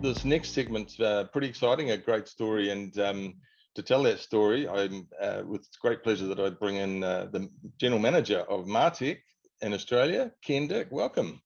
this next segment's pretty exciting, a great story, and to tell that story, I'm with great pleasure that I bring in the General Manager of Martec in Australia, Ken Dick. Welcome.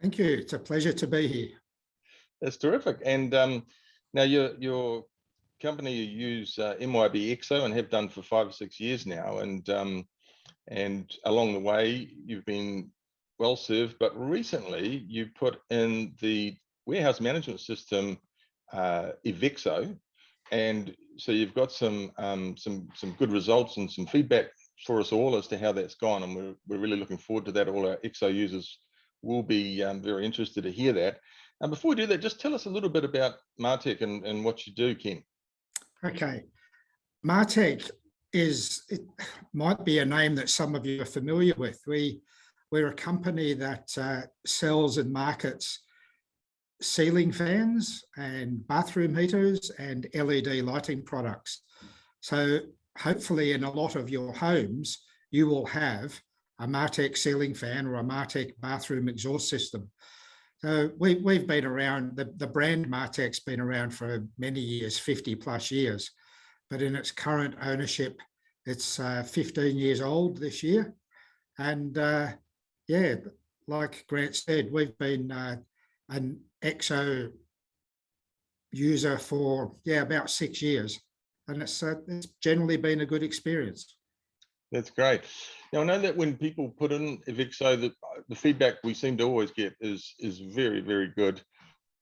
Thank you. It's a pleasure to be here. That's terrific. And now your company, you use MYOB eveXso and have done for 5 or 6 years now, and along the way you've been well served, but recently you put in the warehouse management system eveXso, and so you've got some good results and some feedback for us all as to how that's gone, and we're really looking forward to that. All our eveXso users will be very interested to hear that. And before we do that, just tell us a little bit about Martec and what you do, Ken. Okay, Martec it might be a name that some of you are familiar with. We're a company that sells and markets ceiling fans and bathroom heaters and LED lighting products. So hopefully in a lot of your homes, you will have a Martec ceiling fan or a Martec bathroom exhaust system. So we've been around, the brand Martec's been around for many years, 50 plus years, but in its current ownership, it's 15 years old this year. And yeah, like Grant said, we've been an eveXso user for about 6 years, and it's generally been a good experience. That's great. Now I know that when people put in eveXso, the feedback we seem to always get is very, very good.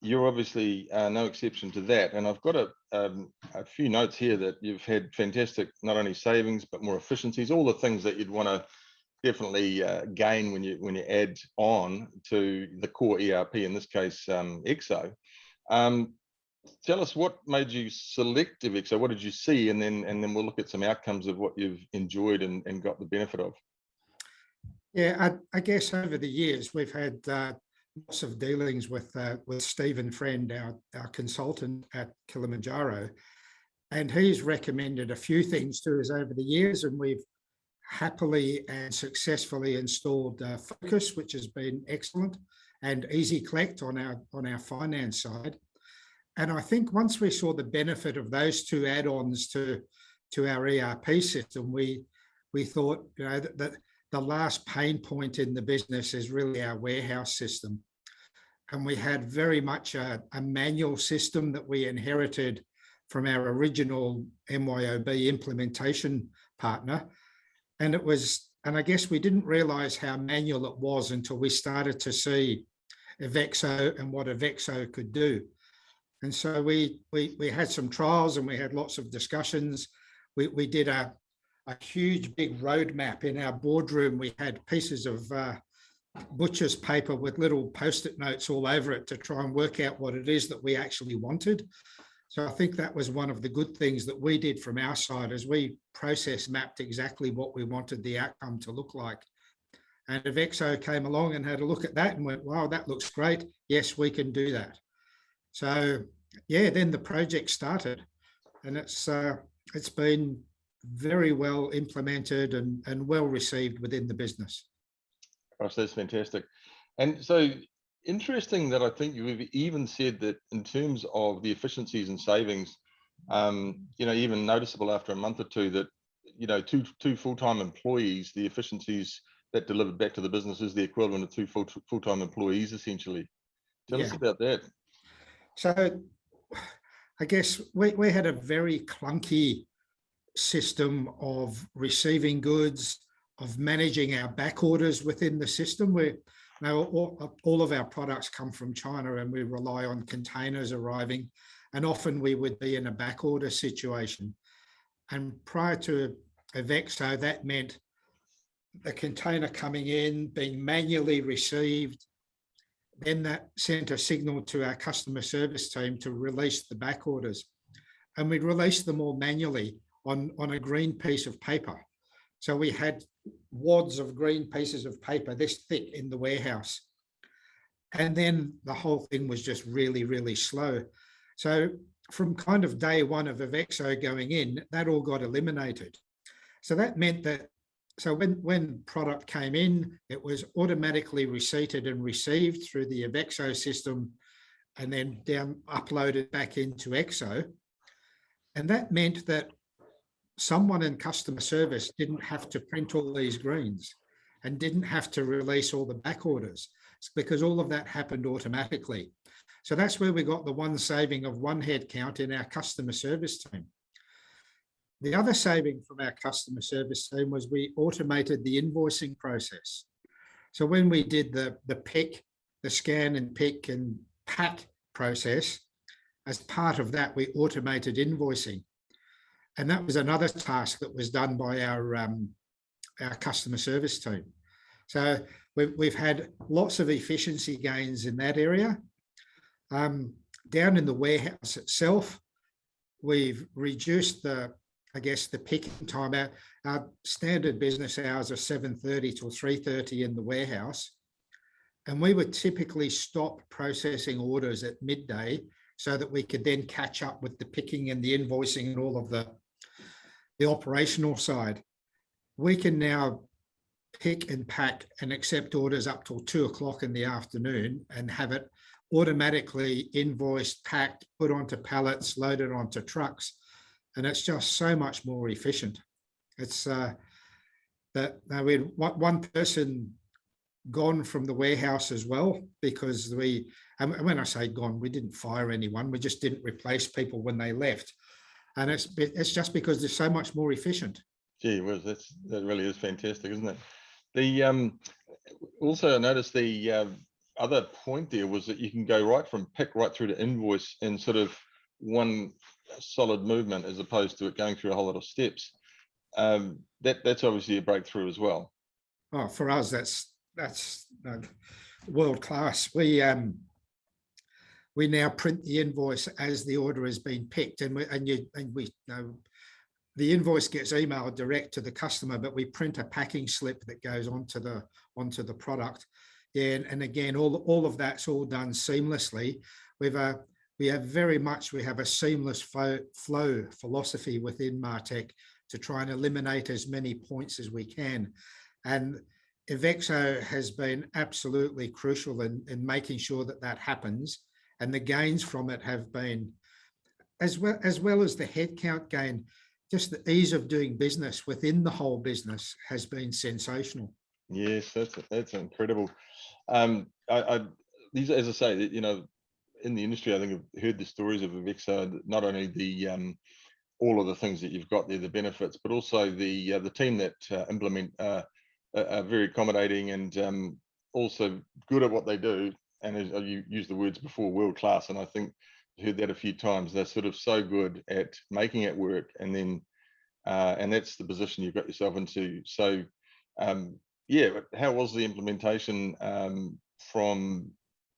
You're obviously no exception to that, and I've got a few notes here that you've had fantastic not only savings but more efficiencies, all the things that you'd want to definitely gain when you add on to the core ERP, in this case eveXso. Tell us what made you select eveXso. What did you see, and then we'll look at some outcomes of what you've enjoyed and got the benefit of. Yeah, I guess over the years we've had lots of dealings with Stephen Friend, our consultant at Kilimanjaro, and he's recommended a few things to us over the years, and we've happily and successfully installed Focus, which has been excellent, and Easy Collect on our finance side. And I think once we saw the benefit of those two add-ons to our ERP system, we thought, that the last pain point in the business is really our warehouse system. And we had very much a manual system that we inherited from our original MYOB implementation partner. And I guess we didn't realize how manual it was until we started to see eveXso and what eveXso could do. And so we had some trials and we had lots of discussions. We did a huge big roadmap in our boardroom. We had pieces of butcher's paper with little post-it notes all over it to try and work out what it is that we actually wanted. So I think that was one of the good things that we did from our side, as we process mapped exactly what we wanted the outcome to look like. And eveXso came along and had a look at that and went, wow, that looks great. Yes, we can do that. So yeah, then the project started, and it's been very well implemented and well received within the business. Gosh, that's fantastic. And so interesting that I think you've even said that in terms of the efficiencies and savings, even noticeable after a month or two, that two full-time employees, the efficiencies that delivered back to the business is the equivalent of two full-time employees essentially. Tell us about that. So I guess we had a very clunky system of receiving goods, of managing our back orders within the system. All of our products come from China, and we rely on containers arriving, and often we would be in a back order situation. And prior to eveXso, that meant the container coming in, being manually received, then that sent a signal to our customer service team to release the back orders. And we'd release them all manually on a green piece of paper. So we had wads of green pieces of paper this thick in the warehouse. And then the whole thing was just really, really slow. So from kind of day one of eveXso going in, that all got eliminated. So that meant that, so when product came in, it was automatically receipted and received through the eveXso system and then uploaded back into eXso. And that meant that someone in customer service didn't have to print all these greens and didn't have to release all the back orders, because all of that happened automatically. So that's where we got the one saving of one head count in our customer service team. The other saving from our customer service team was we automated the invoicing process. So when we did the pick, the scan and pick and pack process, as part of that, we automated invoicing. And that was another task that was done by our customer service team. So we've had lots of efficiency gains in that area. Down in the warehouse itself, we've reduced the picking time. Our standard business hours are 7:30 till 3:30 in the warehouse. And we would typically stop processing orders at midday so that we could then catch up with the picking and the invoicing and all of the operational side. We can now pick and pack and accept orders up till 2 o'clock in the afternoon and have it automatically invoiced, packed, put onto pallets, loaded onto trucks. And it's just so much more efficient. It's that we had one person gone from the warehouse as well, because and when I say gone, we didn't fire anyone, we just didn't replace people when they left. And it's just because they're so much more efficient. Gee, well, that really is fantastic, isn't it? The also I noticed the other point there was that you can go right from pick right through to invoice in sort of one solid movement, as opposed to it going through a whole lot of steps. That's obviously a breakthrough as well. Oh, for us, that's world class. We now print the invoice as the order has been picked, and we know the invoice gets emailed direct to the customer, but we print a packing slip that goes onto the product. And again, all of that's all done seamlessly. We have a seamless flow philosophy within Martec to try and eliminate as many points as we can. And eveXso has been absolutely crucial in making sure that happens. And the gains from it have been, as well as the headcount gain, just the ease of doing business within the whole business has been sensational. Yes, that's incredible. These, as I say, you know, in the industry, I think I've heard the stories of eveXso, not only the all of the things that you've got there, the benefits, but also the team that implement are very accommodating and also good at what they do. And as you used the words before, world class. And I think I've heard that a few times. They're sort of so good at making it work, and then and that's the position you've got yourself into. So yeah, but how was the implementation from,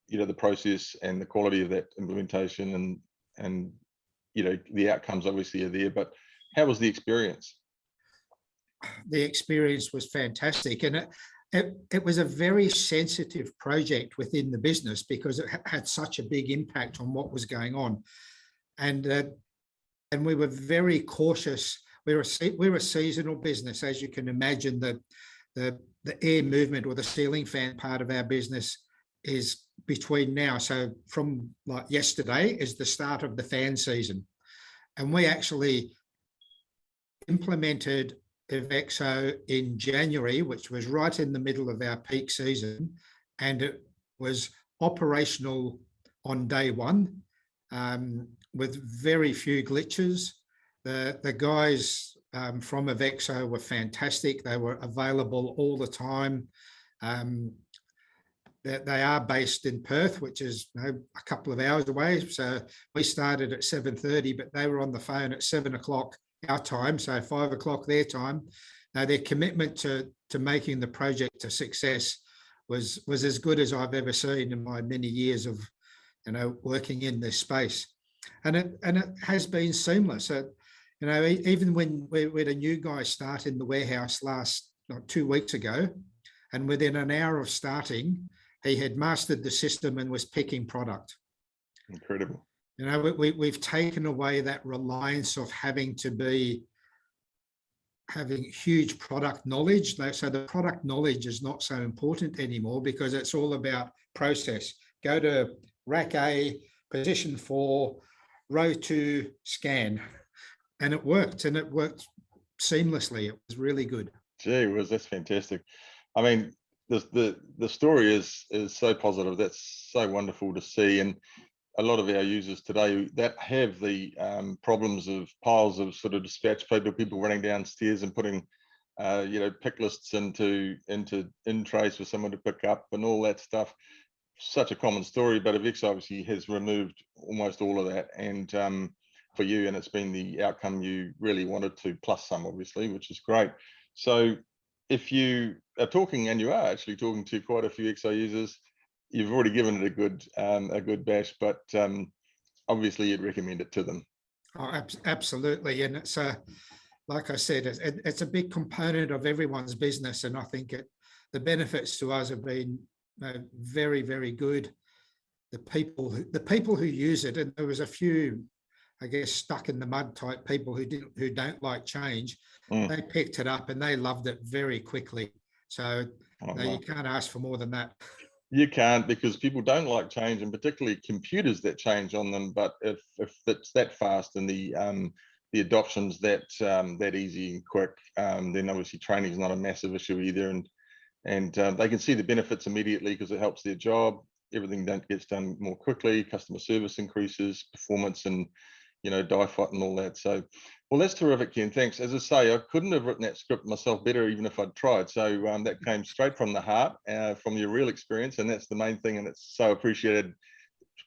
you know, the process and the quality of that implementation, and you know, the outcomes obviously are there, but how was the experience? The experience was fantastic, and it was a very sensitive project within the business because it had such a big impact on what was going on, and we were very cautious. We're a seasonal business, as you can imagine. The air movement or the ceiling fan part of our business is between now. So from like yesterday is the start of the fan season, and we actually implemented eveXso in January, which was right in the middle of our peak season, and it was operational on day one with very few glitches. The guys from eveXso were fantastic. They were available all the time. They are based in Perth, which is, you know, a couple of hours away. So we started at 7:30, but they were on the phone at 7 o'clock our time, so 5 o'clock their time. Now, their commitment to making the project a success was as good as I've ever seen in my many years of, you know, working in this space. And it has been seamless. You know, even when we had a new guy start in the warehouse 2 weeks ago, and within an hour of starting, he had mastered the system and was picking product. Incredible. You know, we've taken away that reliance of having huge product knowledge. So the product knowledge is not so important anymore because it's all about process. Go to rack A, position 4, row 2, scan. And it worked seamlessly. It was really good. Gee whiz, that's fantastic. I mean, the story is so positive. That's so wonderful to see. And a lot of our users today that have the problems of piles of sort of dispatch people running downstairs and putting pick lists into in trays for someone to pick up and all that stuff. Such a common story, but eveXso obviously has removed almost all of that, and for you, and it's been the outcome you really wanted to, plus some obviously, which is great. So if you are talking, and you are actually talking to quite a few eveXso users, you've already given it a good bash, but obviously you'd recommend it to them. Oh, absolutely. And it's like I said, it's a big component of everyone's business, and I think the benefits to us have been very, very good. The people who use it, and there was a few, I guess, stuck in the mud type people who don't like change. They picked it up and they loved it very quickly. So you can't ask for more than that. You can't, because people don't like change, and particularly computers that change on them. But if it's that fast and the adoption's that easy and quick, then obviously training is not a massive issue either, and they can see the benefits immediately because it helps their job. Everything gets done more quickly. Customer service increases, performance, and DIFOT and all that. So, well, that's terrific, Ken. Thanks. As I say, I couldn't have written that script myself better, even if I'd tried. So that came straight from the heart, from your real experience, and that's the main thing. And it's so appreciated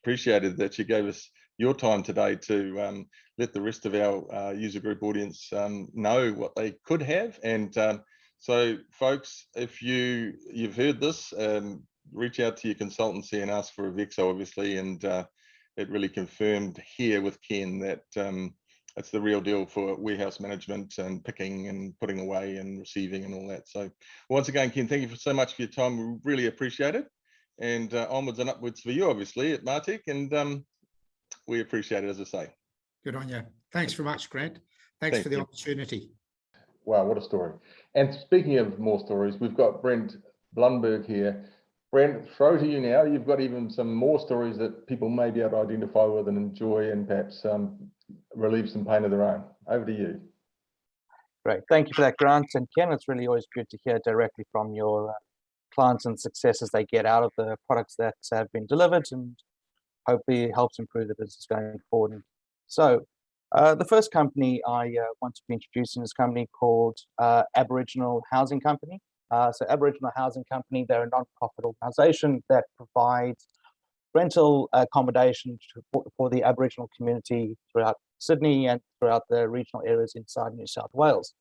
that you gave us your time today to let the rest of our user group audience know what they could have. And so, folks, if you've heard this, reach out to your consultancy and ask for eveXso, obviously, and it really confirmed here with Ken that it's the real deal for warehouse management and picking and putting away and receiving and all that. So once again, Ken, thank you so much for your time. We really appreciate it. And onwards and upwards for you, obviously, at Martec. And we appreciate it, as I say. Good on you. Thanks very much, Grant. Thanks for the opportunity. Wow, what a story. And speaking of more stories, we've got Brent Bloomberg here. Brent, throw to you now. You've got even some more stories that people may be able to identify with and enjoy, and perhaps relieve some pain of their own. Over to you. Great. Thank you for that, Grant. And Ken, it's really always good to hear directly from your clients and successes they get out of the products that have been delivered, and hopefully it helps improve the business going forward. So the first company I want to be introducing is a company called Aboriginal Housing Company. So Aboriginal Housing Company, they're a non-profit organisation that provides rental accommodation for the Aboriginal community throughout Sydney and throughout the regional areas inside New South Wales.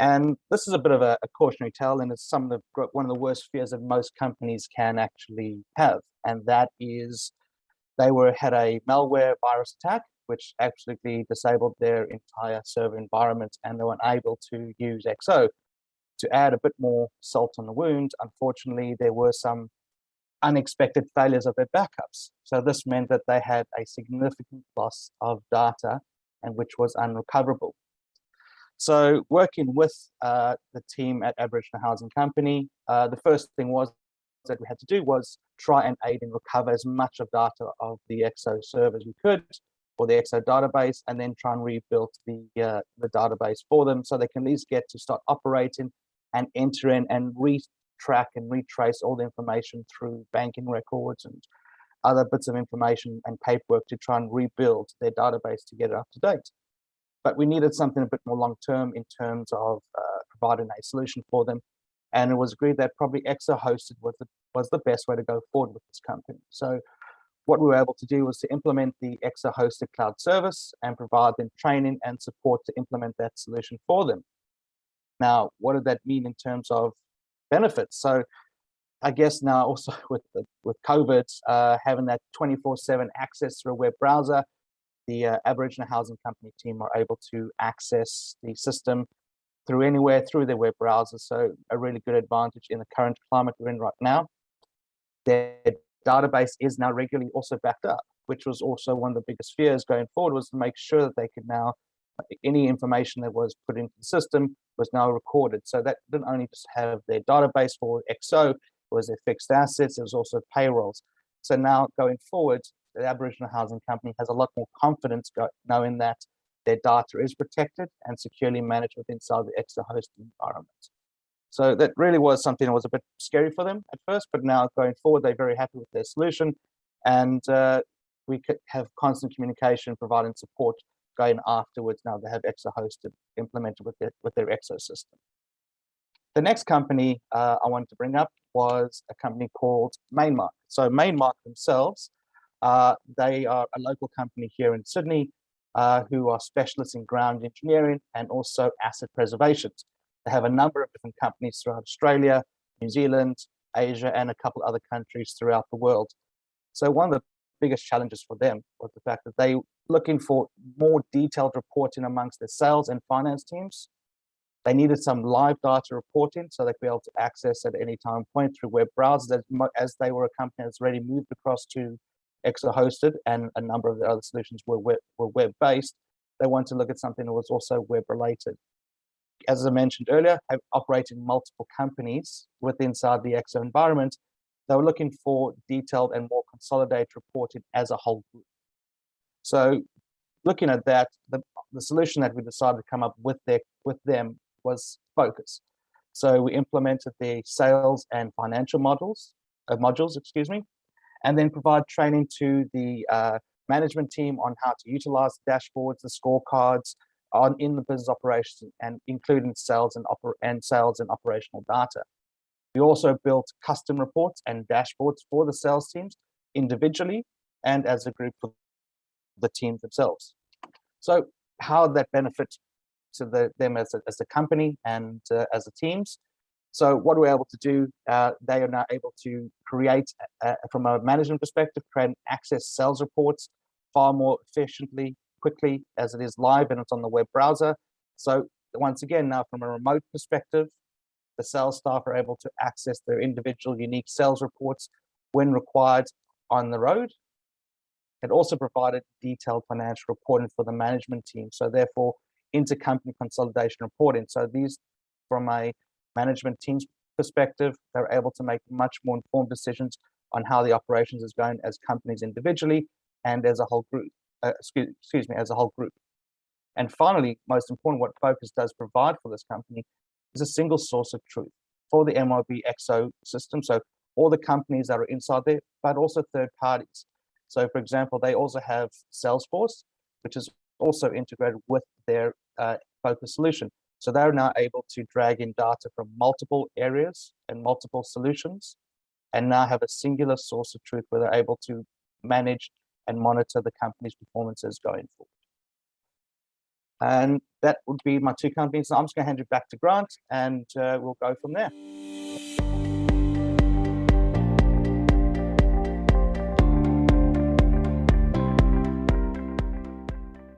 And this is a bit of a cautionary tale, and it's one of the worst fears that most companies can actually have, and that is they had a malware virus attack, which absolutely disabled their entire server environment, and they weren't able to use eveXso. To add a bit more salt on the wound, unfortunately, there were some unexpected failures of their backups. So this meant that they had a significant loss of data, and which was unrecoverable. So working with the team at Aboriginal Housing Company, the first thing that we had to do was try and aid and recover as much of data of the eveXso server as we could, or the eveXso database, and then try and rebuild the database for them so they can at least get to start operating and enter in and retrack and retrace all the information through banking records and other bits of information and paperwork to try and rebuild their database to get it up to date. But we needed something a bit more long-term in terms of providing a solution for them. And it was agreed that probably eveXso hosted was the best way to go forward with this company. So what we were able to do was to implement the eveXso hosted cloud service and provide them training and support to implement that solution for them. Now, what did that mean in terms of benefits? So I guess now also with COVID, having that 24/7 access through a web browser, the Aboriginal Housing Company team are able to access the system through anywhere through their web browser. So a really good advantage in the current climate we're in right now. Their database is now regularly also backed up, which was also one of the biggest fears going forward, was to make sure that they could now, any information that was put into the system was now recorded. So that didn't only just have their database for eveXso, it was their fixed assets, it was also payrolls. So now going forward, the Aboriginal Housing Company has a lot more confidence knowing that their data is protected and securely managed within inside the eXso hosted environment. So that really was something that was a bit scary for them at first, but now going forward, they're very happy with their solution, and we could have constant communication, providing support going afterwards. Now they have eXso hosted implemented with their eXso system. The next company I wanted to bring up was a company called Mainmark. So Mainmark themselves, they are a local company here in Sydney who are specialists in ground engineering and also asset preservation. They have a number of different companies throughout Australia, New Zealand, Asia, and a couple other countries throughout the world. So one of the biggest challenges for them was the fact that they were looking for more detailed reporting amongst their sales and finance teams. They needed some live data reporting so they'd be able to access at any time point through web browsers, as they were a company that's already moved across to eXso hosted, and a number of the other solutions were web-based. They wanted to look at something that was also web-related. As I mentioned earlier, operating multiple companies inside the eXso environment, they were looking for detailed and more consolidated reporting as a whole group. So looking at that, the solution that we decided to come up with them was Focus. So we implemented the sales and financial modules, and then provide training to the management team on how to utilize the dashboards, the scorecards in the business operations, and including sales and operational data. We also built custom reports and dashboards for the sales teams individually and as a group for the teams themselves. So how that benefits to them as a company and as a teams. So what we're able to do, they are now able to create, from a management perspective, create and access sales reports far more efficiently, quickly, as it is live and it's on the web browser. So once again, now from a remote perspective, the sales staff are able to access their individual unique sales reports when required on the road. It also provided detailed financial reporting for the management team. So therefore, intercompany consolidation reporting. So these, from a management team's perspective, they're able to make much more informed decisions on how the operations is going as companies individually and as a whole group. As a whole group. And finally, most important, what Focus does provide for this company is a single source of truth for the MYOB eXso system. So all the companies that are inside there, but also third parties. So for example, they also have Salesforce, which is also integrated with their Focus solution. So they're now able to drag in data from multiple areas and multiple solutions, and now have a singular source of truth where they're able to manage and monitor the company's performances going forward. And that would be my two companies. So I'm just going to hand you back to Grant, and we'll go from there.